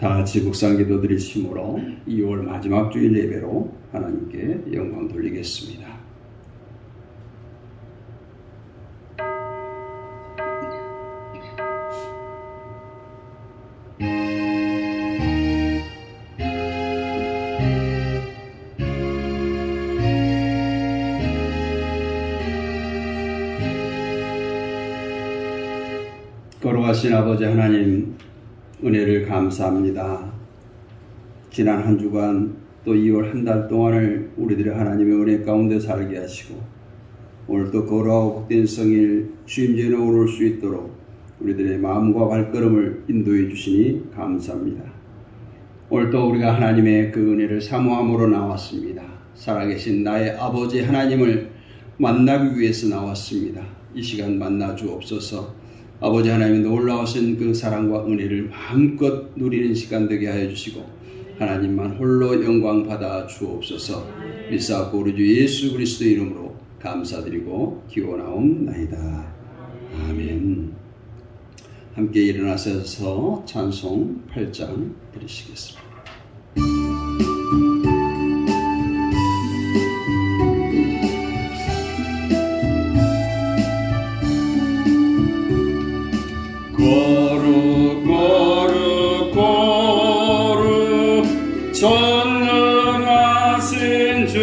다 같이 묵상기도 드리심으로 2월 마지막 주일 예배로 하나님께 영광 돌리겠습니다. 거룩하신 아버지 하나님, 은혜를 감사합니다. 지난 한 주간 또 2월 한 달 동안을 우리들의 하나님의 은혜 가운데 살게 하시고 오늘 또 거룩하고 복된 성일 주임제에 오를 수 있도록 우리들의 마음과 발걸음을 인도해 주시니 감사합니다. 오늘 또 우리가 하나님의 그 은혜를 사모함으로 나왔습니다. 살아계신 나의 아버지 하나님을 만나기 위해서 나왔습니다. 이 시간 만나 주옵소서. 아버지 하나님의 놀라우신 그 사랑과 은혜를 마음껏 누리는 시간 되게 하여 주시고 하나님만 홀로 영광 받아 주옵소서. 믿사옵고 우리 주 예수 그리스도의 이름으로 감사드리고 기원하옵나이다. 아멘. 함께 일어나셔서 찬송 8장 드리시겠습니다. 거룩 거룩 거룩 전능하신 주님,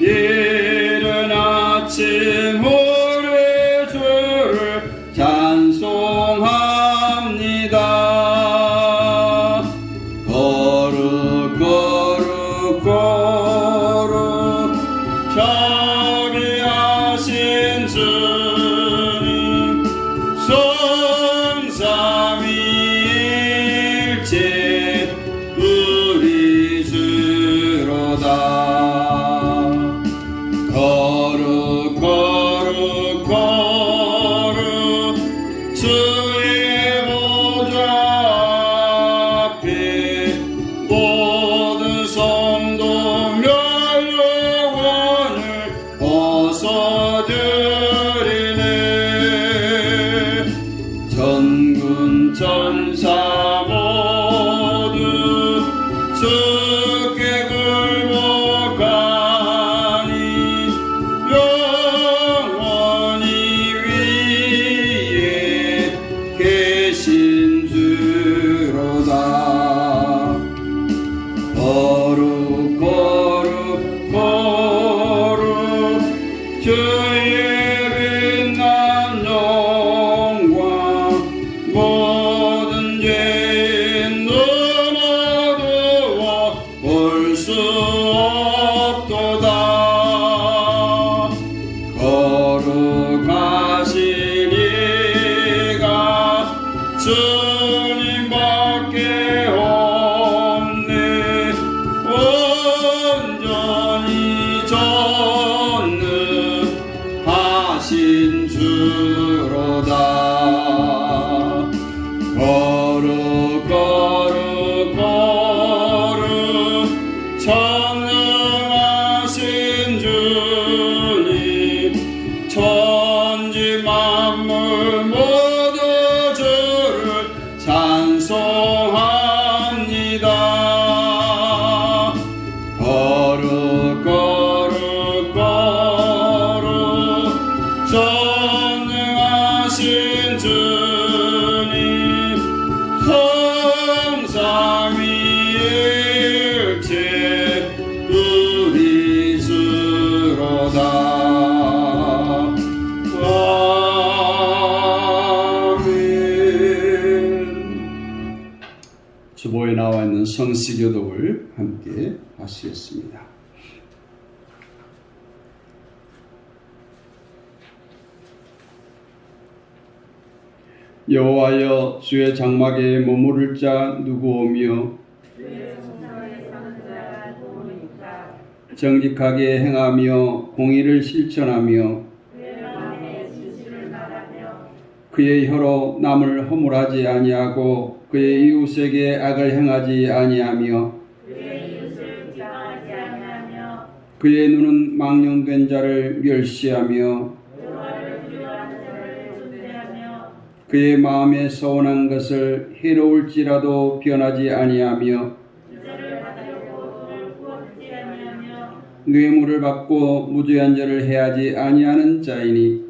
이른 아침 우리 주를 찬송합니다. 거룩 거룩 거룩 자비하신 주님, 성삼위일체 우리 주로다. 거룩 거룩 거룩 주의 보좌 앞에 모든 성도 멸류관을 벗어드리네. 전군 전사 모두 주께 굴복하니 영원히 위에 계신 주로다. 거룩 거룩 거룩 주의 빛난 영광, 모든 죄 넘어두어 볼 수 없도다. 거룩하신 이가 주님밖에 없네. 온전히 전능하신 주로다. 거룩 거룩 거룩 전능하신 주님, 천지 만물 모두 주를 찬송합니다. 거룩 거룩 거룩 전능하신 주님, 성삼위일체 우리 주로다. 아멘. 주보에 나와 있는 성시교독을 함께 하시겠습니다. 여호와여, 주의 장막에 머무를 자 누구오며 정직하게 행하며 공의를 실천하며 그의 혀로 남을 허물하지 아니하고 그의 이웃에게 악을 행하지 아니하며 그의 눈은 망령된 자를 멸시하며 그의 마음에 서운한 것을 해로울지라도 변하지 아니하며 뇌물을 받고 무죄한 절을 해하지 아니하는 자이니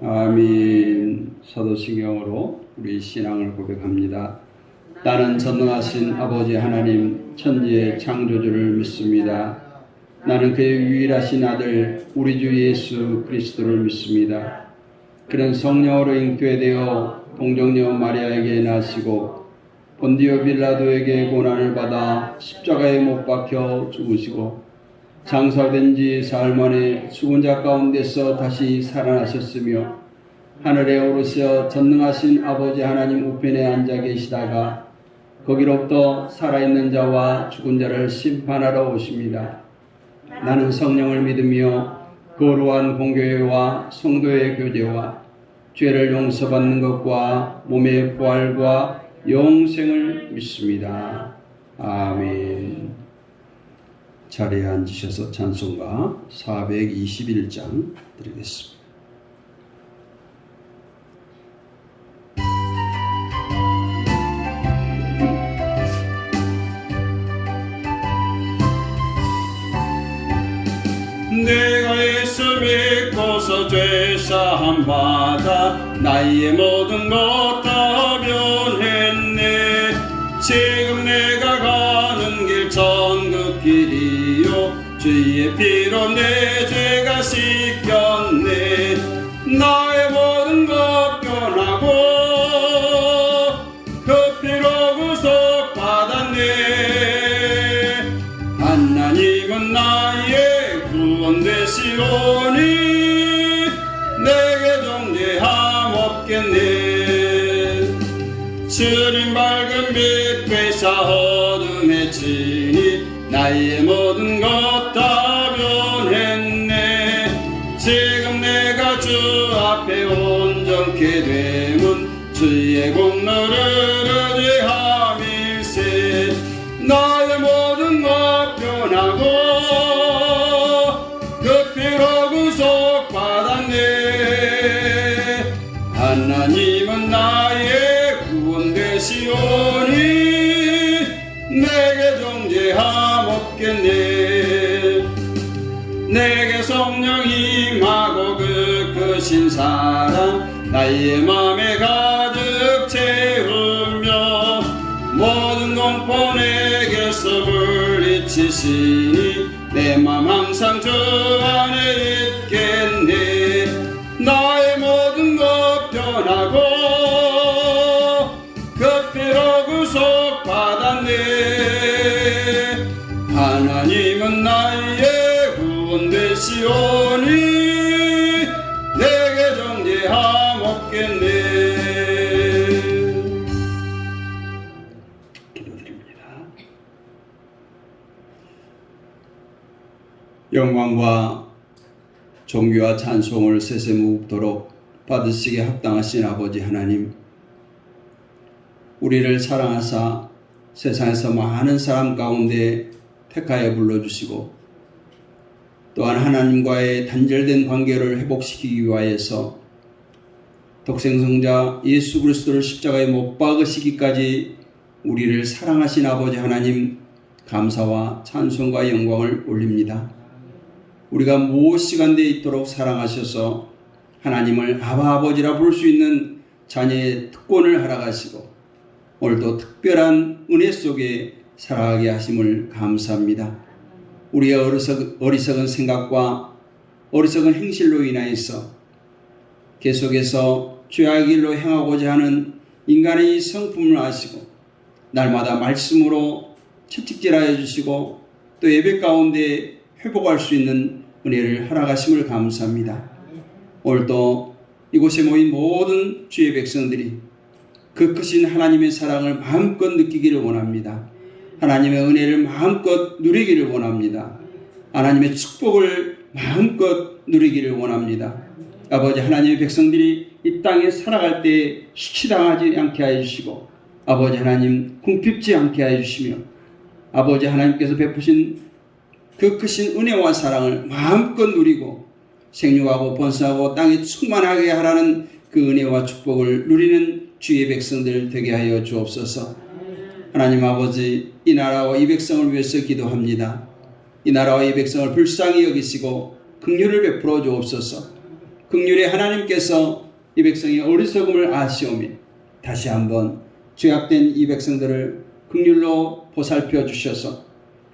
아멘. 사도신경으로 우리 신앙을 고백합니다. 나는 전능하신 아버지 하나님 천지의 창조주를 믿습니다. 나는 그의 유일하신 아들 우리 주 예수 그리스도를 믿습니다. 그는 성령으로 잉태되어 동정녀 마리아에게 나시고 본디오 빌라도에게 고난을 받아 십자가에 못 박혀 죽으시고 장사된 지 사흘 만에 죽은 자 가운데서 다시 살아나셨으며 하늘에 오르셔 전능하신 아버지 하나님 우편에 앉아 계시다가 거기로부터 살아있는 자와 죽은 자를 심판하러 오십니다. 나는 성령을 믿으며 거룩한 공교회와 성도의 교제와 죄를 용서받는 것과 몸의 부활과 영생을 믿습니다. 아멘. 자리에 앉으셔서 찬송가 421장 드리겠습니다. 내가 예수 믿고서 죄사함 받아 나의 모든 것 다 변했네. 지금 내가 가는 길 천국 길이요 주의 피로 내 죄가 씻겼네. 나의 모든 것 변하고 그 피로 구속 받았네. 하나님은 나의 구원 되시오니 내게 정죄함 없겠네. 주님 밝은 빛 되사 어둠에 치니 나의 모든 것 다 변했네. 지금 내가 주 앞에 온전케 되면 주의 공로를 의지함일세. 나의 모든 것 변하고 그 피로 구속 받았네. 하나님은 나의 구원 되시오니 내게 정죄함 없겠네. 내게 성령 임하고 그 크신 사랑 나의 맘에 가득 채우며 모든 공포 내게서 물리치시니 내 맘 항상 주 안에 있겠네. 나의 모든 것 변하고 그 피로 구속 받았네. 하나님은 나의 구원 되시오니 내게 정죄함 없겠네. 기도드립니다. 영광과 존귀와 찬송을 세세무도록 받으시기에 합당하신 아버지 하나님, 우리를 사랑하사 세상에서 많은 사람 가운데 택하여 불러주시고 또한 하나님과의 단절된 관계를 회복시키기 위하여서 독생성자 예수 그리스도를 십자가에 못 박으시기까지 우리를 사랑하신 아버지 하나님, 감사와 찬송과 영광을 올립니다. 우리가 무엇시간대에 있도록 사랑하셔서 하나님을 아버지라 부를 수 있는 자녀의 특권을 허락하시고 오늘도 특별한 은혜 속에 살아가게 하심을 감사합니다. 우리의 어리석은 생각과 어리석은 행실로 인하여서 계속해서 죄악의 길로 행하고자 하는 인간의 이 성품을 아시고 날마다 말씀으로 채찍질하여 주시고 또 예배 가운데 회복할 수 있는 은혜를 허락하심을 감사합니다. 오늘도 이곳에 모인 모든 주의 백성들이 그 크신 하나님의 사랑을 마음껏 느끼기를 원합니다. 하나님의 은혜를 마음껏 누리기를 원합니다. 하나님의 축복을 마음껏 누리기를 원합니다. 아버지, 하나님의 백성들이 이 땅에 살아갈 때 수치당하지 않게 하여 주시고 아버지 하나님 궁핍지 않게 하여 주시며 아버지 하나님께서 베푸신 그 크신 은혜와 사랑을 마음껏 누리고 생육하고 번성하고 땅이 충만하게 하라는 그 은혜와 축복을 누리는 주의 백성들 되게 하여 주옵소서. 하나님 아버지, 이 나라와 이 백성을 위해서 기도합니다. 이 나라와 이 백성을 불쌍히 여기시고 긍휼을 베풀어 주옵소서. 긍휼의 하나님께서 이 백성의 어리석음을 아시오며 다시 한번 죄악된 이 백성들을 긍휼로 보살펴 주셔서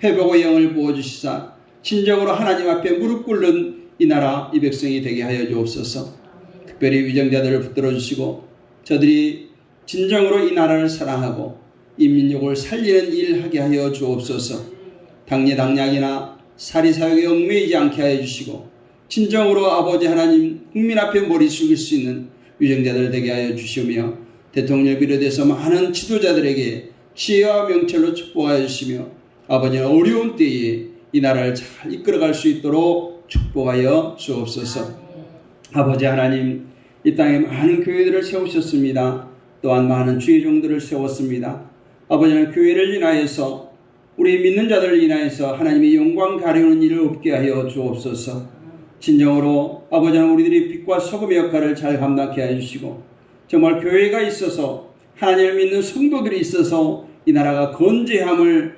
회복의 영을 부어주시사 진정으로 하나님 앞에 무릎 꿇는 이 나라 이 백성이 되게 하여 주옵소서. 특별히 위정자들을 붙들어 주시고 저들이 진정으로 이 나라를 사랑하고 이 민족을 살리는 일 하게 하여 주옵소서. 당례당략이나 사리사욕에 얽매이지 않게 하여 주시고 진정으로 아버지 하나님 국민 앞에 머리 숙일 수 있는 위정자들 되게 하여 주시며 대통령을 비롯해서 많은 지도자들에게 지혜와 명철로 축복하여 주시며 아버지는 어려운 때에 이 나라를 잘 이끌어갈 수 있도록 축복하여 주옵소서. 아버지 하나님, 이 땅에 많은 교회들을 세우셨습니다. 또한 많은 주의 종들을 세웠습니다. 아버지는 교회를 인하여서 우리 믿는 자들을 인하여서 하나님의 영광 가려는 일을 없게 하여 주옵소서. 진정으로 아버지는 우리들이 빛과 소금의 역할을 잘 감당케 해주시고 정말 교회가 있어서 하나님을 믿는 성도들이 있어서 이 나라가 건재함을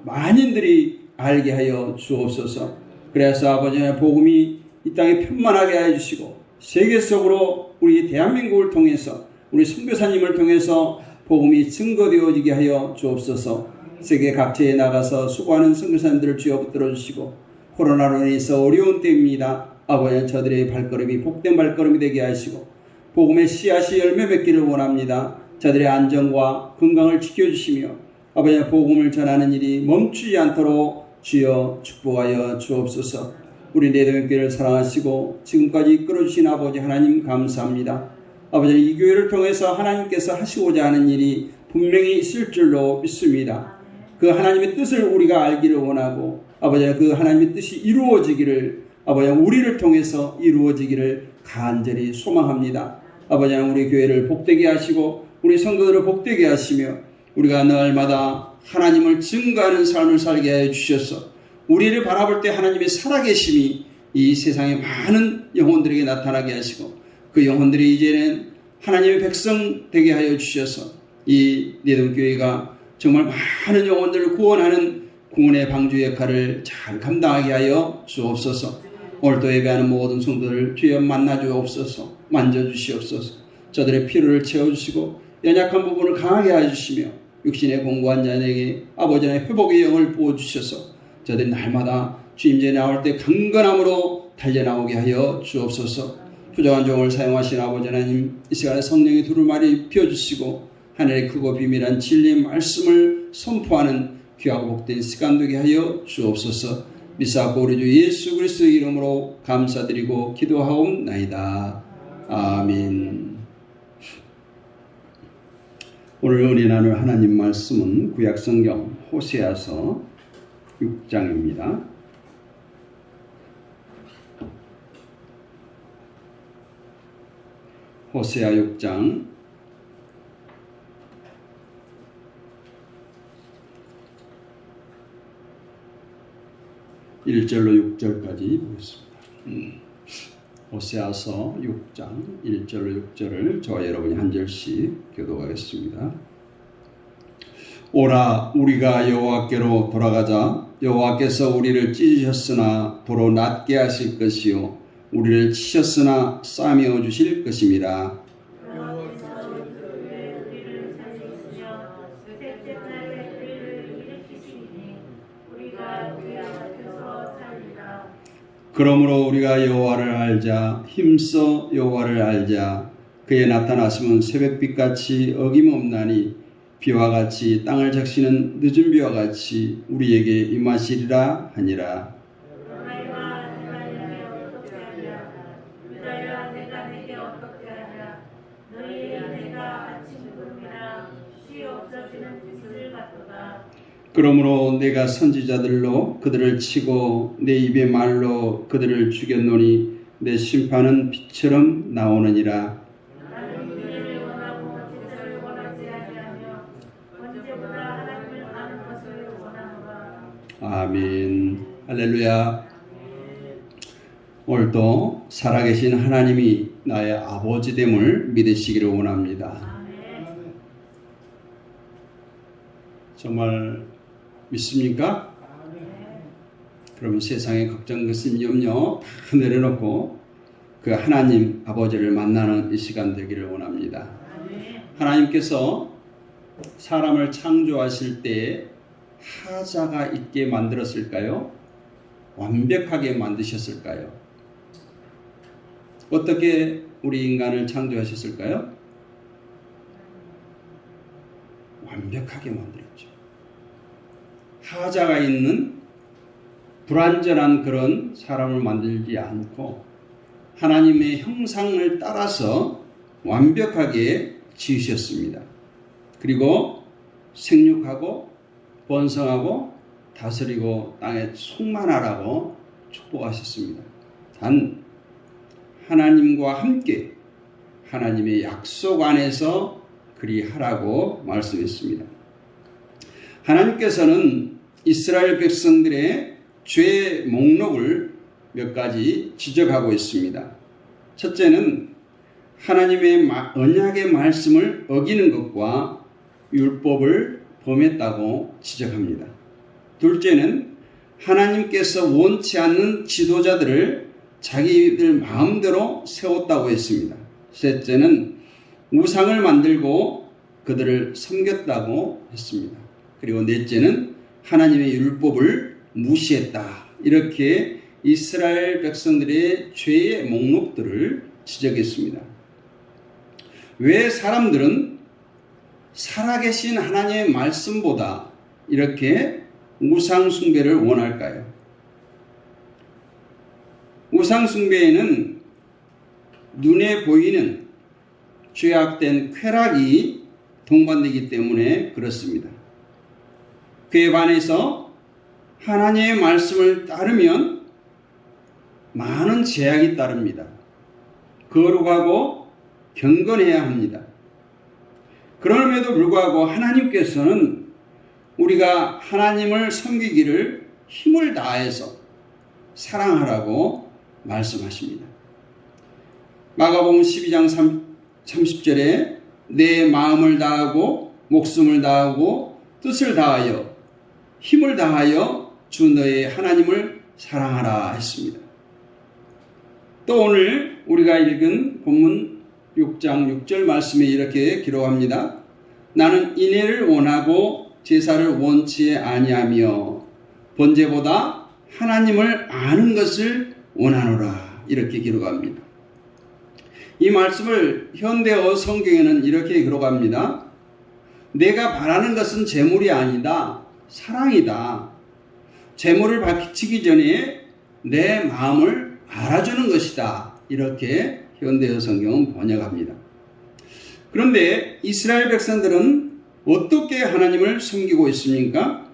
만인들이 알게 하여 주옵소서. 그래서 아버지의 복음이 이 땅에 편만하게 해주시고 세계 속으로 우리 대한민국을 통해서 우리 선교사님을 통해서 복음이 증거되어지게 하여 주옵소서. 세계 각지에 나가서 수고하는 선교사님들을 주여 붙들어 주시고 코로나로 인해서 어려운 때입니다. 아버지 저들의 발걸음이 복된 발걸음이 되게 하시고 복음의 씨앗이 열매 맺기를 원합니다. 저들의 안전과 건강을 지켜주시며 아버지 복음을 전하는 일이 멈추지 않도록 주여 축복하여 주옵소서. 우리 내도교회를 사랑하시고 지금까지 이끌어주신 아버지 하나님 감사합니다. 아버지 이 교회를 통해서 하나님께서 하시고자 하는 일이 분명히 있을 줄로 믿습니다. 그 하나님의 뜻을 우리가 알기를 원하고 아버지 그 하나님의 뜻이 이루어지기를 아버지 우리를 통해서 이루어지기를 간절히 소망합니다. 아버지 우리 교회를 복되게 하시고 우리 성도들을 복되게 하시며 우리가 날마다 하나님을 증거하는 삶을 살게 하여 주셔서 우리를 바라볼 때 하나님의 살아계심이 이 세상의 많은 영혼들에게 나타나게 하시고 그 영혼들이 이제는 하나님의 백성 되게 하여 주셔서 이 내동교회가 정말 많은 영혼들을 구원하는 구원의 방주 역할을 잘 감당하게 하여 주옵소서. 오늘도 예배하는 모든 성도들을 주여 만나 주옵소서. 만져주시옵소서. 저들의 필요를 채워주시고 연약한 부분을 강하게 해주시며 육신의 공고한 자에게 아버지의 회복의 영을 부어주셔서 저들이 날마다 주임전에 나올 때 강건함으로 달려나오게 하여 주옵소서. 부정한 종을 사용하신 아버지 하나님 이 시간에 성령의 두루마리 피워주시고 하늘의 크고 비밀한 진리의 말씀을 선포하는 귀하고 복된 시간 되게 하여 주옵소서. 믿사옵고 우리 주 예수 그리스도의 이름으로 감사드리고 기도하옵나이다. 아멘. 오늘 은혜 나눌 하나님 말씀은 구약성경 호세아서 6장입니다. 호세아 6장 1절로 6절까지 보겠습니다. 호세아서 6장 1절로 6절을 저와 여러분이 한 절씩 교독하겠습니다. 오라 우리가 여호와께로 돌아가자. 여호와께서 우리를 찢으셨으나 도로 낫게 하실 것이요 우리를 치셨으나 싸매어 주실 것입니다. 그러므로 우리가 여호와를 알자. 힘써 여호와를 알자. 그의 나타나심은 새벽빛같이 어김없나니 비와 같이 땅을 적시는 늦은 비와 같이 우리에게 임하시리라 하니라. 그러므로 내가 선지자들로 그들을 치고 내 입의 말로 그들을 죽였노니 내 심판은 빛처럼 나오느니라. 아멘. 할렐루야. 오늘도 살아계신 하나님이 나의 아버지 됨을 믿으시기를 원합니다. 정말 믿습니까? 그러면 세상의 걱정, 근심, 염려 다 내려놓고 그 하나님 아버지를 만나는 이 시간 되기를 원합니다. 하나님께서 사람을 창조하실 때 하자가 있게 만들었을까요? 완벽하게 만드셨을까요? 어떻게 우리 인간을 창조하셨을까요? 완벽하게 만들었죠. 하자가 있는 불완전한 그런 사람을 만들지 않고 하나님의 형상을 따라서 완벽하게 지으셨습니다. 그리고 생육하고 번성하고 다스리고 땅에 충만하라고 축복하셨습니다. 단 하나님과 함께 하나님의 약속 안에서 그리하라고 말씀했습니다. 하나님께서는 이스라엘 백성들의 죄의 목록을 몇 가지 지적하고 있습니다. 첫째는 하나님의 언약의 말씀을 어기는 것과 율법을 범했다고 지적합니다. 둘째는 하나님께서 원치 않는 지도자들을 자기들 마음대로 세웠다고 했습니다. 셋째는 우상을 만들고 그들을 섬겼다고 했습니다. 그리고 넷째는 하나님의 율법을 무시했다. 이렇게 이스라엘 백성들의 죄의 목록들을 지적했습니다. 왜 사람들은 살아계신 하나님의 말씀보다 이렇게 우상 숭배를 원할까요? 우상 숭배에는 눈에 보이는 죄악된 쾌락이 동반되기 때문에 그렇습니다. 그에 반해서 하나님의 말씀을 따르면 많은 제약이 따릅니다. 거룩하고 경건해야 합니다. 그럼에도 불구하고 하나님께서는 우리가 하나님을 섬기기를 힘을 다해서 사랑하라고 말씀하십니다. 마가복음 12장 30절에 내 마음을 다하고 목숨을 다하고 뜻을 다하여 힘을 다하여 주 너의 하나님을 사랑하라 했습니다. 또 오늘 우리가 읽은 본문 6장 6절 말씀에 이렇게 기록합니다. 나는 인애를 원하고 제사를 원치 아니하며 번제보다 하나님을 아는 것을 원하노라. 이렇게 기록합니다. 이 말씀을 현대어 성경에는 이렇게 기록합니다. 내가 바라는 것은 재물이 아니다. 사랑이다. 재물을 바치기 전에 내 마음을 알아주는 것이다. 이렇게 현대어 성경은 번역합니다. 그런데 이스라엘 백성들은 어떻게 하나님을 섬기고 있습니까?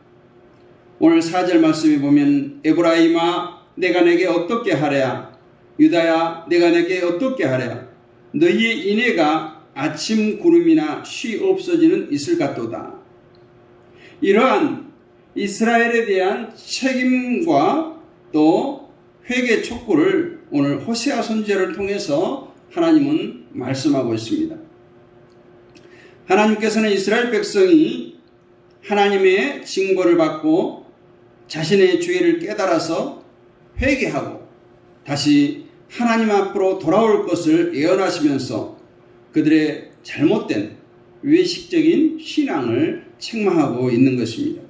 오늘 4절 말씀에 보면 에브라임아 내가 내게 어떻게 하랴 유다야 내가 내게 어떻게 하랴 너희의 인애가 아침 구름이나 쉬 없어지는 이슬 같도다. 이러한 이스라엘에 대한 책임과 또 회개 촉구를 오늘 호세아 선지자를 통해서 하나님은 말씀하고 있습니다. 하나님께서는 이스라엘 백성이 하나님의 징벌을 받고 자신의 죄를 깨달아서 회개하고 다시 하나님 앞으로 돌아올 것을 예언하시면서 그들의 잘못된 외식적인 신앙을 책망하고 있는 것입니다.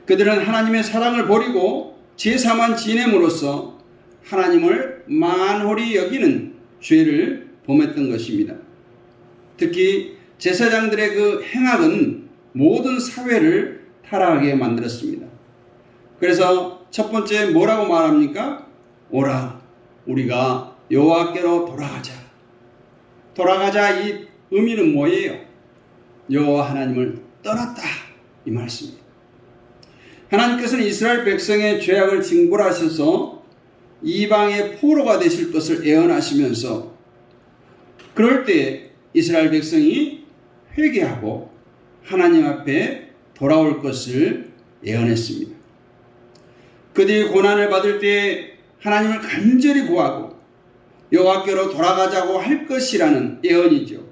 그들은 하나님의 사랑을 버리고 제사만 지냄으로써 하나님을 만홀히 여기는 죄를 범했던 것입니다. 특히 제사장들의 그 행악은 모든 사회를 타락하게 만들었습니다. 그래서 첫 번째 뭐라고 말합니까? 오라 우리가 여호와께로 돌아가자. 돌아가자 이 의미는 뭐예요? 여호와 하나님을 떠났다 이 말씀입니다. 하나님께서는 이스라엘 백성의 죄악을 징벌하셔서 이방의 포로가 되실 것을 예언하시면서 그럴 때 이스라엘 백성이 회개하고 하나님 앞에 돌아올 것을 예언했습니다. 그들이 고난을 받을 때 하나님을 간절히 구하고 여호와께로 돌아가자고 할 것이라는 예언이죠.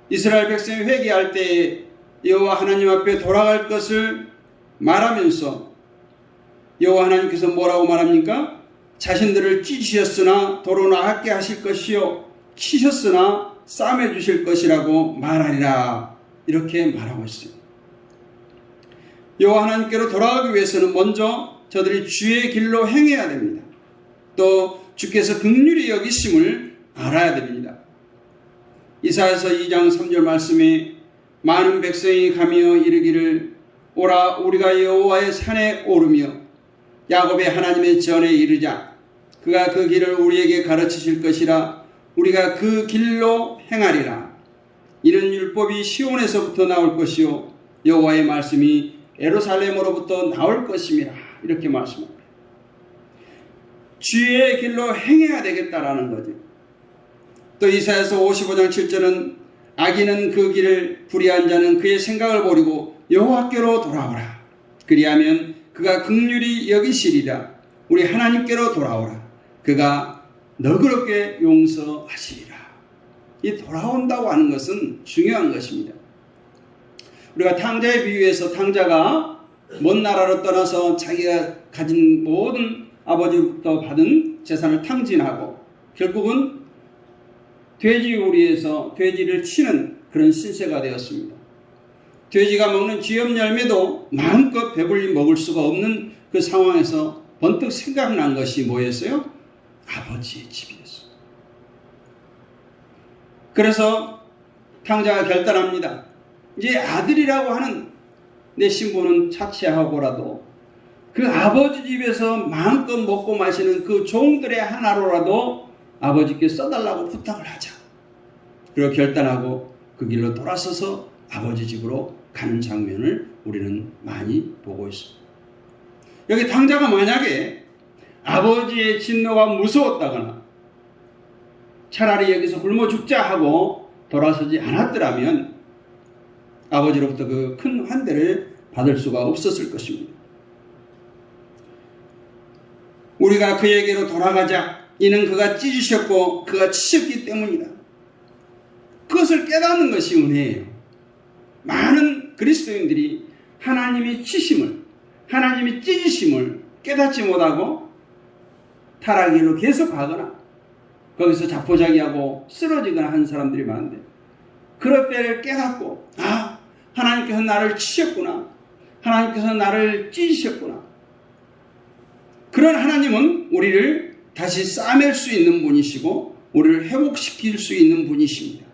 이스라엘 백성이 회개할 때 여호와 하나님 앞에 돌아갈 것을 말하면서 여호와 하나님께서 뭐라고 말합니까? 자신들을 찢으셨으나 도로 나게 하실 것이요 치셨으나 싸매 주실 것이라고 말하리라, 이렇게 말하고 있습니다. 여호와 하나님께로 돌아가기 위해서는 먼저 저들이 주의 길로 행해야 됩니다. 또 주께서 긍휼히 여기심을 알아야 됩니다. 이사야서 2장 3절 말씀에 많은 백성이 가며 이르기를 오라 우리가 여호와의 산에 오르며 야곱의 하나님의 전에 이르자. 그가 그 길을 우리에게 가르치실 것이라. 우리가 그 길로 행하리라. 이는 율법이 시온에서부터 나올 것이요 여호와의 말씀이 예루살렘으로부터 나올 것임이라, 이렇게 말씀합니다. 주의 길로 행해야 되겠다라는 거죠. 또 이사야서 55장 7절은 악인은 그 길을 불의한 자는 그의 생각을 버리고 여호와께로 돌아오라. 그리하면 그가 긍휼히 여기시리라. 우리 하나님께로 돌아오라. 그가 너그럽게 용서하시리라. 이 돌아온다고 하는 것은 중요한 것입니다. 우리가 탕자에 비유해서 탕자가 먼 나라로 떠나서 자기가 가진 모든 아버지로부터 받은 재산을 탕진하고 결국은 돼지우리에서 돼지를 치는 그런 신세가 되었습니다. 돼지가 먹는 쥐염 열매도 마음껏 배불리 먹을 수가 없는 그 상황에서 번뜩 생각난 것이 뭐였어요? 아버지의 집이었어요. 그래서 탕자가 결단합니다. 이제 아들이라고 하는 내 신분은 차치하고라도 그 아버지 집에서 마음껏 먹고 마시는 그 종들의 하나로라도 아버지께 써달라고 부탁을 하자. 그리고 결단하고 그 길로 돌아서서 아버지 집으로 가는 장면을 우리는 많이 보고 있습니다. 여기 탕자가 만약에 아버지의 진노가 무서웠다거나 차라리 여기서 굶어 죽자 하고 돌아서지 않았더라면 아버지로부터 그 큰 환대를 받을 수가 없었을 것입니다. 우리가 그에게로 돌아가자. 이는 그가 찢으셨고 그가 치셨기 때문이다. 그것을 깨닫는 것이 은혜예요. 많은 그리스도인들이 하나님의 치심을, 하나님의 찢으심을 깨닫지 못하고 타락길로 계속 가거나 거기서 자포자기하고 쓰러지거나 하는 사람들이 많은데, 그럴 때를 깨닫고 하나님께서 나를 치셨구나, 하나님께서 나를 찢으셨구나. 그런 하나님은 우리를 다시 싸맬 수 있는 분이시고 우리를 회복시킬 수 있는 분이십니다.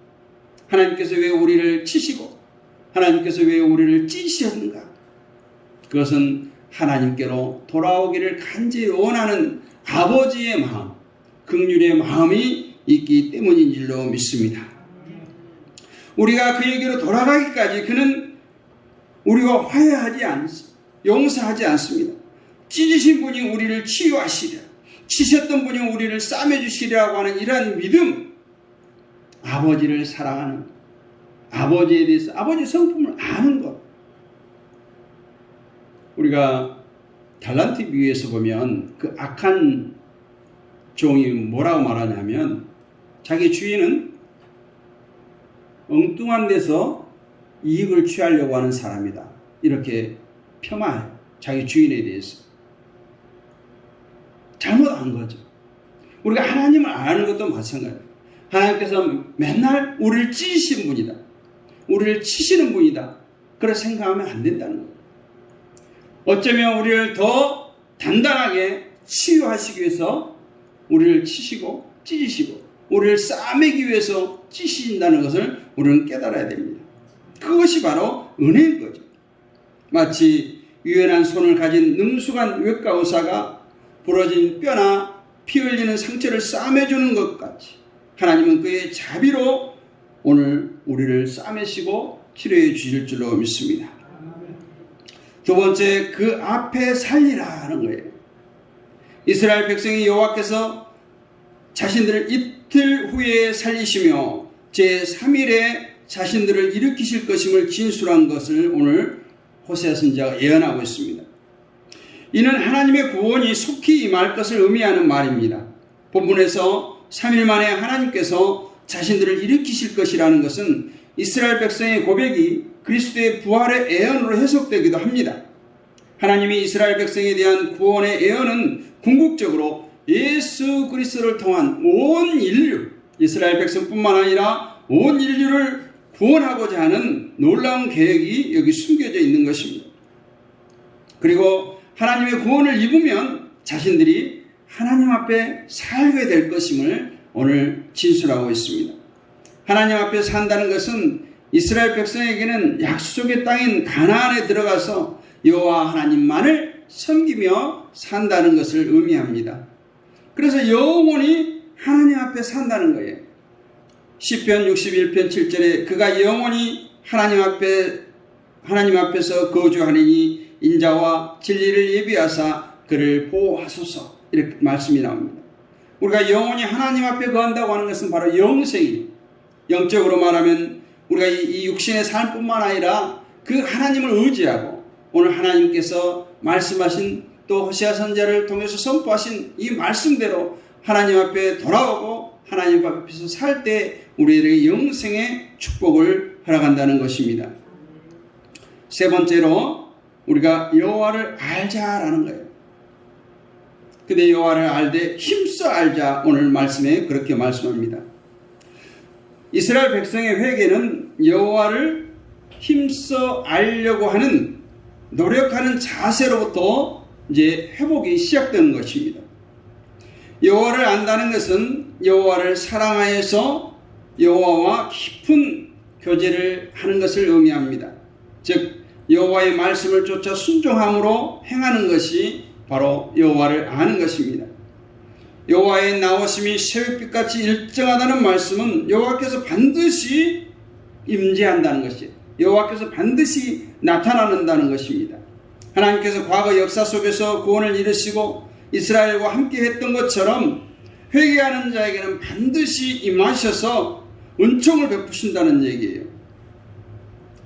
하나님께서 왜 우리를 치시고 하나님께서 왜 우리를 찢으셨는가? 그것은 하나님께로 돌아오기를 간절히 원하는 아버지의 마음, 긍휼의 마음이 있기 때문인 줄로 믿습니다. 우리가 그에게로 돌아가기까지 그는 우리와 화해하지 않습니다. 용서하지 않습니다. 찢으신 분이 우리를 치유하시리라, 치셨던 분이 우리를 싸매주시리라고 하는 이러한 믿음, 아버지를 사랑하는, 아버지에 대해서 아버지 성품을 아는 것. 우리가 달란트 비유에서 보면 그 악한 종이 뭐라고 말하냐면 자기 주인은 엉뚱한 데서 이익을 취하려고 하는 사람이다, 이렇게 폄하해요. 자기 주인에 대해서 잘못한 거죠. 우리가 하나님을 아는 것도 마찬가지예요. 하나님께서 맨날 우리를 찢으신 분이다, 우리를 치시는 분이다, 그렇게 생각하면 안 된다는 거예요. 어쩌면 우리를 더 단단하게 치유하시기 위해서 우리를 치시고 찢으시고 우리를 싸매기 위해서 찢으신다는 것을 우리는 깨달아야 됩니다. 그것이 바로 은혜인 거죠. 마치 유연한 손을 가진 능숙한 외과 의사가 부러진 뼈나 피 흘리는 상처를 싸매주는 것 같이 하나님은 그의 자비로 오늘 우리를 싸매시고 치료해 주실 줄로 믿습니다. 두 번째, 그 앞에 살리라 하는 거예요. 이스라엘 백성이 여호와께서 자신들을 이틀 후에 살리시며 제3일에 자신들을 일으키실 것임을 진술한 것을 오늘 호세아 선지자가 예언하고 있습니다. 이는 하나님의 구원이 속히 임할 것을 의미하는 말입니다. 본문에서 3일 만에 하나님께서 자신들을 일으키실 것이라는 것은 이스라엘 백성의 고백이 그리스도의 부활의 예언으로 해석되기도 합니다. 하나님이 이스라엘 백성에 대한 구원의 예언은 궁극적으로 예수 그리스도를 통한 온 인류, 이스라엘 백성뿐만 아니라 온 인류를 구원하고자 하는 놀라운 계획이 여기 숨겨져 있는 것입니다. 그리고 하나님의 구원을 입으면 자신들이 하나님 앞에 살게 될 것임을 오늘 진술하고 있습니다. 하나님 앞에 산다는 것은 이스라엘 백성에게는 약속의 땅인 가나안에 들어가서 여호와 하나님만을 섬기며 산다는 것을 의미합니다. 그래서 영원히 하나님 앞에 산다는 거예요. 시편 61편 7절에 그가 영원히 하나님 앞에서 거주하리니 인자와 진리를 예비하사 그를 보호하소서, 이렇게 말씀이 나옵니다. 우리가 영원히 하나님 앞에 거한다고 하는 것은 바로 영생이에요. 영적으로 말하면 우리가 이 육신의 삶뿐만 아니라 그 하나님을 의지하고 오늘 하나님께서 말씀하신 또 호세아 선지자를 통해서 선포하신 이 말씀대로 하나님 앞에 돌아오고 하나님 앞에서 살 때 우리에게 영생의 축복을 허락한다는 것입니다. 세 번째로 우리가 여호와를 알자라는 거예요. 근데 여호와를 알되 힘써 알자, 오늘 말씀에 그렇게 말씀합니다. 이스라엘 백성의 회개는 여호와를 힘써 알려고 하는 노력하는 자세로부터 이제 회복이 시작되는 것입니다. 여호와를 안다는 것은 여호와를 사랑하여서 여호와와 깊은 교제를 하는 것을 의미합니다. 즉 여호와의 말씀을 쫓아 순종함으로 행하는 것이 바로 여호와를 아는 것입니다. 여호와의 나오심이 새벽빛같이 일정하다는 말씀은 여호와께서 반드시 임재한다는 것이에요. 여호와께서 반드시 나타나는다는 것입니다. 하나님께서 과거 역사 속에서 구원을 이루시고 이스라엘과 함께 했던 것처럼 회개하는 자에게는 반드시 임하셔서 은총을 베푸신다는 얘기예요.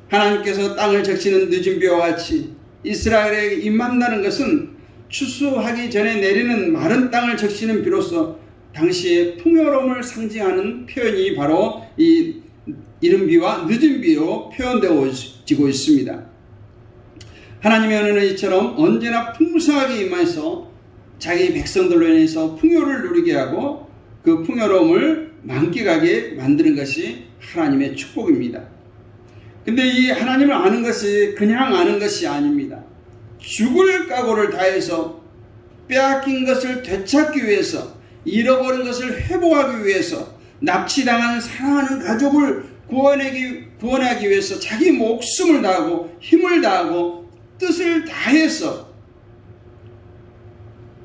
하나님께서 땅을 적시는 늦은 비와 같이 이스라엘에게 임한다는 것은 추수하기 전에 내리는 마른 땅을 적시는 비로소 당시의 풍요로움을 상징하는 표현이 바로 이 이른 비와 늦은 비로 표현되어지고 있습니다. 하나님의 은혜는 이처럼 언제나 풍성하게 임해서 자기 백성들로 인해서 풍요를 누리게 하고 그 풍요로움을 만끽하게 만드는 것이 하나님의 축복입니다. 근데 이 하나님을 아는 것이 그냥 아는 것이 아닙니다. 죽을 각오를 다해서 빼앗긴 것을 되찾기 위해서, 잃어버린 것을 회복하기 위해서, 납치당한 사랑하는 가족을 구원하기 위해서 자기 목숨을 다하고 힘을 다하고 뜻을 다해서,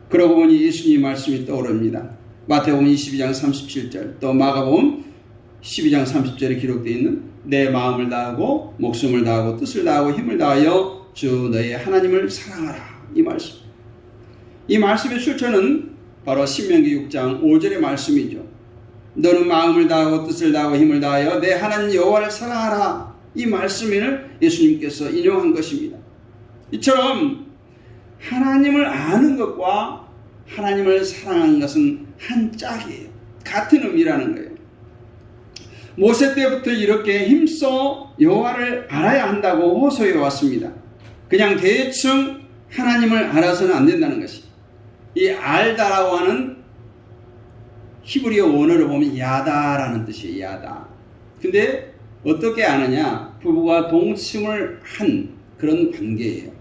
그러고 보니 예수님 말씀이 떠오릅니다. 마태복음 22장 37절, 또 마가복음 12장 30절에 기록되어 있는 내 마음을 다하고 목숨을 다하고 뜻을 다하고 힘을 다하여 주 너의 하나님을 사랑하라, 이 말씀. 이 말씀의 출처는 바로 신명기 6장 5절의 말씀이죠. 너는 마음을 다하고 뜻을 다하고 힘을 다하여 내 하나님 여호와를 사랑하라, 이 말씀을 예수님께서 인용한 것입니다. 이처럼 하나님을 아는 것과 하나님을 사랑하는 것은 한 짝이에요. 같은 의미라는 거예요. 모세 때부터 이렇게 힘써 여호와를 알아야 한다고 호소해 왔습니다. 그냥 대충 하나님을 알아서는 안 된다는 것이, 이 알다라고 하는 히브리어 원어를 보면 야다라는 뜻이에요. 야다. 근데 어떻게 아느냐? 부부가 동침을 한 그런 관계예요.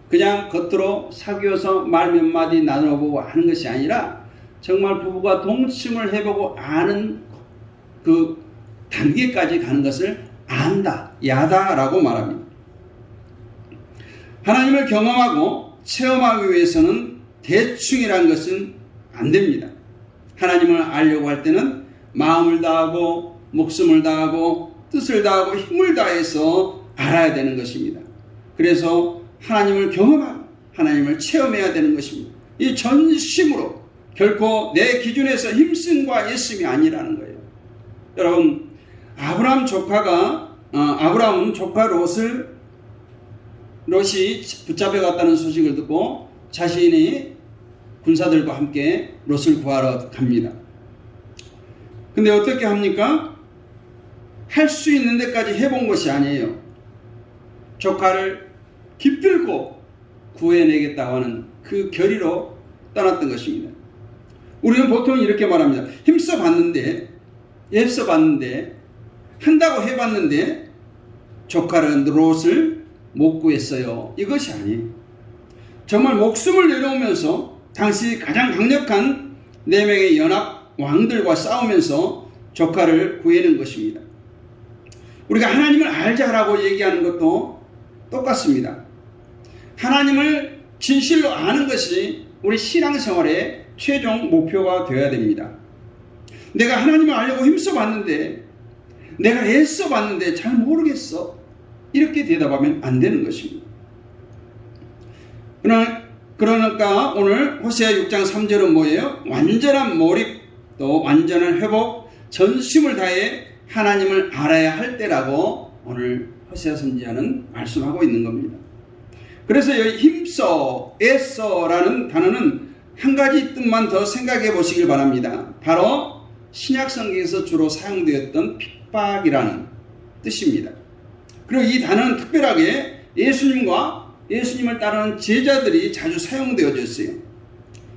그냥 겉으로 사귀어서 말 몇 마디 나눠보고 하는 것이 아니라 정말 부부가 동침을 해보고 아는 그 단계까지 가는 것을 안다, 야다라고 말합니다. 하나님을 경험하고 체험하기 위해서는 대충이라는 것은 안 됩니다. 하나님을 알려고 할 때는 마음을 다하고 목숨을 다하고 뜻을 다하고 힘을 다해서 알아야 되는 것입니다. 그래서 하나님을 경험하고 하나님을 체험해야 되는 것입니다. 이 전심으로, 결코 내 기준에서 힘씀과 예씀이 아니라는 거예요. 여러분, 아브라함은 조카 롯이 붙잡혀 갔다는 소식을 듣고 자신의 군사들과 함께 롯을 구하러 갑니다. 근데 어떻게 합니까? 할 수 있는 데까지 해본 것이 아니에요. 조카를 깃들고 구해내겠다고 하는 그 결의로 떠났던 것입니다. 우리는 보통 이렇게 말합니다. 힘써 봤는데 한다고 해봤는데 조카는 롯을 못 구했어요. 이것이 아니에요. 정말 목숨을 내놓으면서 당시 가장 강력한 4명의 연합 왕들과 싸우면서 조카를 구해낸 것입니다. 우리가 하나님을 알자라고 얘기하는 것도 똑같습니다. 하나님을 진실로 아는 것이 우리 신앙생활의 최종 목표가 되어야 됩니다. 내가 하나님을 알려고 힘써 봤는데, 내가 애써 봤는데 잘 모르겠어, 이렇게 대답하면 안 되는 것입니다. 그러니까 오늘 호세아 6장 3절은 뭐예요? 완전한 몰입, 또 완전한 회복, 전심을 다해 하나님을 알아야 할 때라고 오늘 호세아 선지자는 말씀하고 있는 겁니다. 그래서 여기 힘써, 애써라는 단어는 한 가지 뜻만 더 생각해 보시길 바랍니다. 바로 신약 성경에서 주로 사용되었던 핍박이라는 뜻입니다. 그리고 이 단어는 특별하게 예수님을 따르는 제자들이 자주 사용되어져 있어요.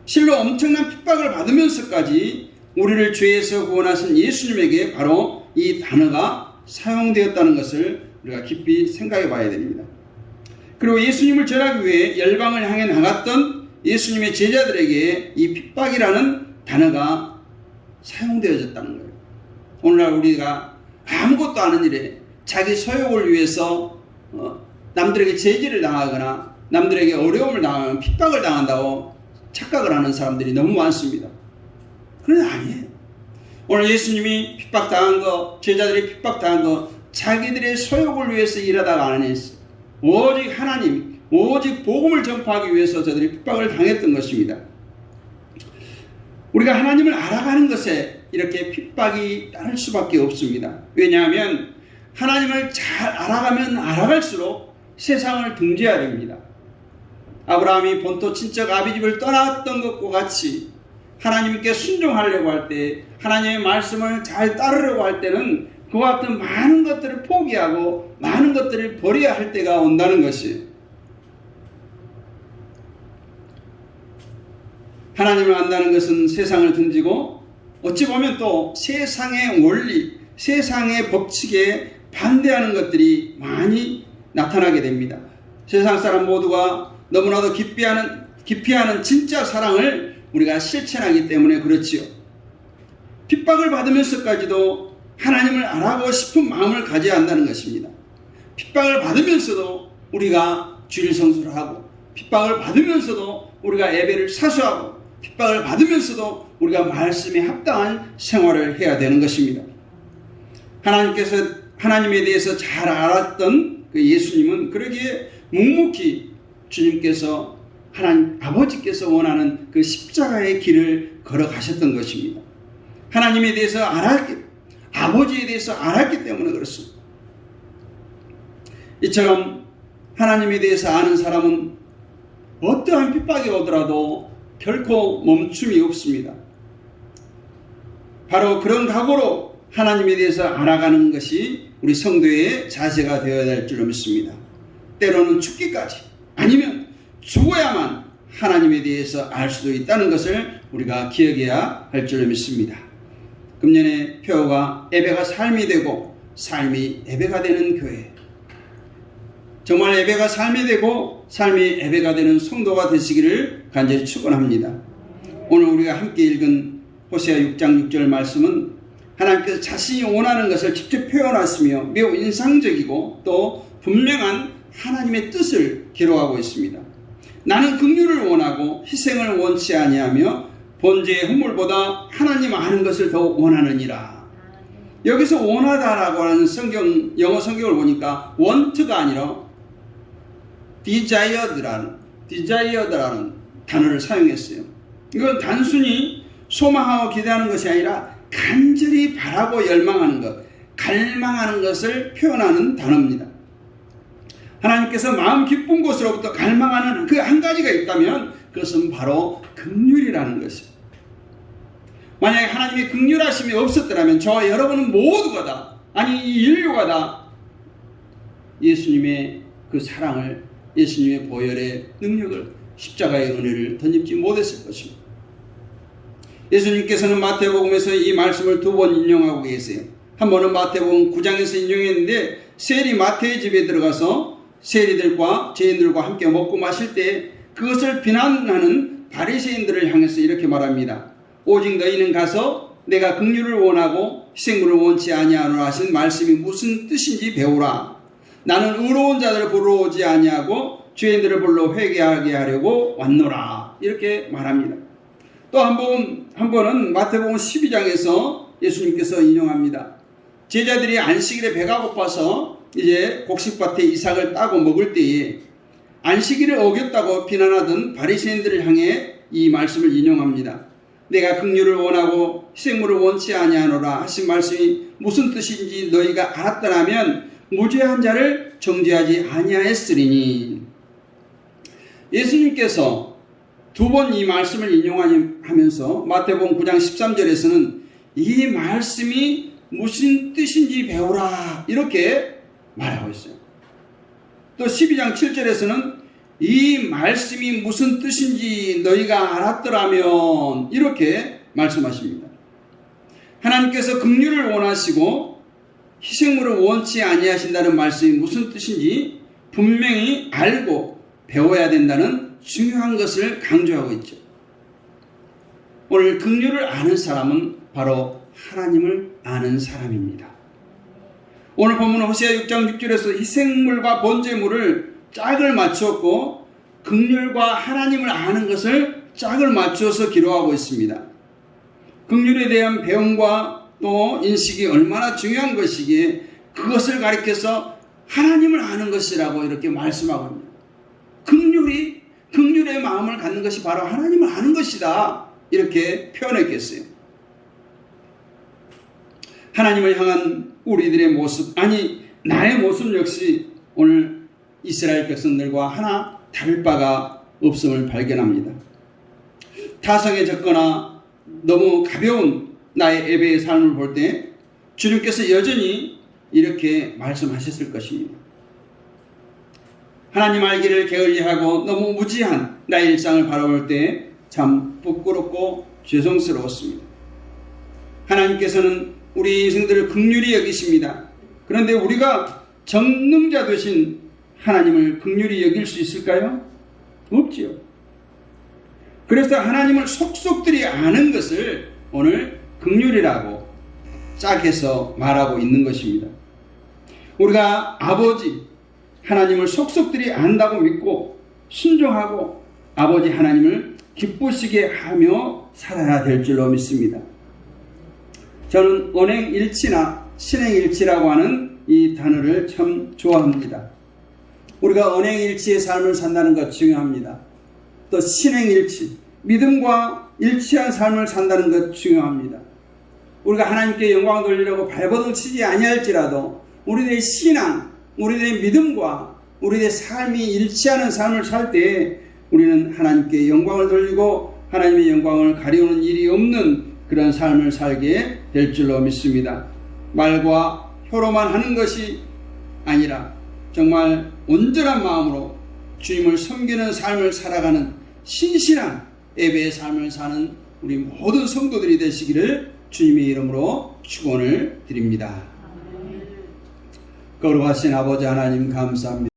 실로 엄청난 핍박을 받으면서까지 우리를 죄에서 구원하신 예수님에게 바로 이 단어가 사용되었다는 것을 우리가 깊이 생각해 봐야 됩니다. 그리고 예수님을 전하기 위해 열방을 향해 나갔던 예수님의 제자들에게 이 핍박이라는 단어가 사용되어졌다는 거예요. 오늘날 우리가 아무것도 아는 일에 자기 소욕을 위해서 남들에게 제지를 당하거나 남들에게 어려움을 당하거나 핍박을 당한다고 착각을 하는 사람들이 너무 많습니다. 그런데 아니에요. 오늘 예수님이 핍박당한 거, 제자들이 핍박당한 거 자기들의 소욕을 위해서 일하다가 안 했어요. 오직 하나님, 오직 복음을 전파하기 위해서 저들이 핍박을 당했던 것입니다. 우리가 하나님을 알아가는 것에 이렇게 핍박이 따를 수밖에 없습니다. 왜냐하면 하나님을 잘 알아가면 알아갈수록 세상을 등져야 됩니다. 아브라함이 본토 친척 아비집을 떠났던 것과 같이 하나님께 순종하려고 할 때, 하나님의 말씀을 잘 따르려고 할 때는 그와 같은 많은 것들을 포기하고 많은 것들을 버려야 할 때가 온다는 것이에요. 하나님을 안다는 것은 세상을 등지고 어찌 보면 또 세상의 원리, 세상의 법칙에 반대하는 것들이 많이 나타나게 됩니다. 세상 사람 모두가 너무나도 기피하는 진짜 사랑을 우리가 실천하기 때문에 그렇지요. 핍박을 받으면서까지도 하나님을 알아보고 싶은 마음을 가져야 한다는 것입니다. 핍박을 받으면서도 우리가 주일 성수를 하고, 핍박을 받으면서도 우리가 예배를 사수하고, 핍박을 받으면서도 우리가 말씀에 합당한 생활을 해야 되는 것입니다. 하나님에 대해서 잘 알았던 그 예수님은 그러기에 묵묵히 주님께서 하나님 아버지께서 원하는 그 십자가의 길을 걸어가셨던 것입니다. 하나님에 대해서 아버지에 대해서 알았기 때문에 그렇습니다. 이처럼 하나님에 대해서 아는 사람은 어떠한 핍박이 오더라도 결코 멈춤이 없습니다. 바로 그런 각오로 하나님에 대해서 알아가는 것이 우리 성도의 자세가 되어야 될 줄로 믿습니다. 때로는 죽기까지, 아니면 죽어야만 하나님에 대해서 알 수도 있다는 것을 우리가 기억해야 할 줄로 믿습니다. 금년의 표어가 예배가 삶이 되고 삶이 예배가 되는 교회, 정말 예배가 삶이 되고 삶이 예배가 되는 성도가 되시기를 간절히 축원합니다. 오늘 우리가 함께 읽은 호세아 6장 6절 말씀은 하나님께서 자신이 원하는 것을 직접 표현하시며 매우 인상적이고 또 분명한 하나님의 뜻을 기록하고 있습니다. 나는 긍휼을 원하고 희생을 원치 아니하며 번제의 헌물보다 하나님 아는 것을 더 원하느니라. 여기서 원하다라고 하는 영어 성경을 보니까 want가 아니라 desired라는 단어를 사용했어요. 이건 단순히 소망하고 기대하는 것이 아니라 간절히 바라고 열망하는 것, 갈망하는 것을 표현하는 단어입니다. 하나님께서 마음 기쁜 곳으로부터 갈망하는 그 한 가지가 있다면 그것은 바로 긍휼이라는 것입니다. 만약에 하나님의 긍휼하심이 없었더라면 저와 여러분은 모두가 다, 아니 이 인류가 다 예수님의 그 사랑을, 예수님의 보혈의 능력을, 십자가의 은혜를 덧입지 못했을 것입니다. 예수님께서는 마태복음에서 이 말씀을 2번 인용하고 계세요. 한 번은 마태복음 9장에서 인용했는데, 세리 마태의 집에 들어가서 세리들과 죄인들과 함께 먹고 마실 때 그것을 비난하는 바리새인들을 향해서 이렇게 말합니다. 오직 너희는 가서 내가 긍휼을 원하고 희생물을 원치 아니하노라 하신 말씀이 무슨 뜻인지 배우라. 나는 의로운 자들을 보러 오지 아니하고 죄인들을 불러 회개하게 하려고 왔노라. 이렇게 말합니다. 또 한 번은 마태복음 12장에서 예수님께서 인용합니다. 제자들이 안식일에 배가 고파서 이제 곡식밭에 이삭을 따고 먹을 때에 안식일을 어겼다고 비난하던 바리새인들을 향해 이 말씀을 인용합니다. 내가 긍휼을 원하고 희생물을 원치 아니하노라 하신 말씀이 무슨 뜻인지 너희가 알았더라면 무죄한 자를 정죄하지 아니하였으리니. 예수님께서 2번 이 말씀을 인용하면서 마태복음 9장 13절에서는 이 말씀이 무슨 뜻인지 배우라 이렇게 말하고 있어요. 또 12장 7절에서는 이 말씀이 무슨 뜻인지 너희가 알았더라면 이렇게 말씀하십니다. 하나님께서 긍휼을 원하시고 희생물을 원치 아니하신다는 말씀이 무슨 뜻인지 분명히 알고 배워야 된다는 중요한 것을 강조하고 있죠. 오늘 긍휼을 아는 사람은 바로 하나님을 아는 사람입니다. 오늘 본문 호세아 6장 6절에서 희생물과 번제물을 짝을 맞추었고 긍휼과 하나님을 아는 것을 짝을 맞추어서 기록하고 있습니다. 긍휼에 대한 배움과 또 인식이 얼마나 중요한 것이기에 그것을 가리켜서 하나님을 아는 것이라고 이렇게 말씀하고 있습니다. 긍휼의 마음을 갖는 것이 바로 하나님을 아는 것이다 이렇게 표현했겠어요. 하나님을 향한 우리들의 모습, 아니 나의 모습 역시 오늘 이스라엘 백성들과 하나 다를 바가 없음을 발견합니다. 타성에 젖거나 너무 가벼운 나의 예배의 삶을 볼 때 주님께서 여전히 이렇게 말씀하셨을 것입니다. 하나님 알기를 게을리하고 너무 무지한 나의 일상을 바라볼 때 참 부끄럽고 죄송스러웠습니다. 하나님께서는 우리 인생들을 긍휼히 여기십니다. 그런데 우리가 전능자 되신 하나님을 긍휼히 여길 수 있을까요? 없지요. 그래서 하나님을 속속들이 아는 것을 오늘 긍휼이라고 짝해서 말하고 있는 것입니다. 우리가 아버지 하나님을 속속들이 안다고 믿고 순종하고 아버지 하나님을 기쁘시게 하며 살아야 될 줄로 믿습니다. 저는 언행일치나 신행일치라고 하는 이 단어를 참 좋아합니다. 우리가 언행일치의 삶을 산다는 것 중요합니다. 또 신행일치, 믿음과 일치한 삶을 산다는 것 중요합니다. 우리가 하나님께 영광 돌리려고 발버둥 치지 아니할지라도 우리들의 신앙, 우리들의 믿음과 우리들의 삶이 일치하는 삶을 살 때 우리는 하나님께 영광을 돌리고 하나님의 영광을 가리우는 일이 없는 그런 삶을 살게 될 줄로 믿습니다. 말과 혀로만 하는 것이 아니라 정말 온전한 마음으로 주님을 섬기는 삶을 살아가는 신실한 예배의 삶을 사는 우리 모든 성도들이 되시기를 주님의 이름으로 축원을 드립니다. 거룩하신 아버지 하나님 감사합니다.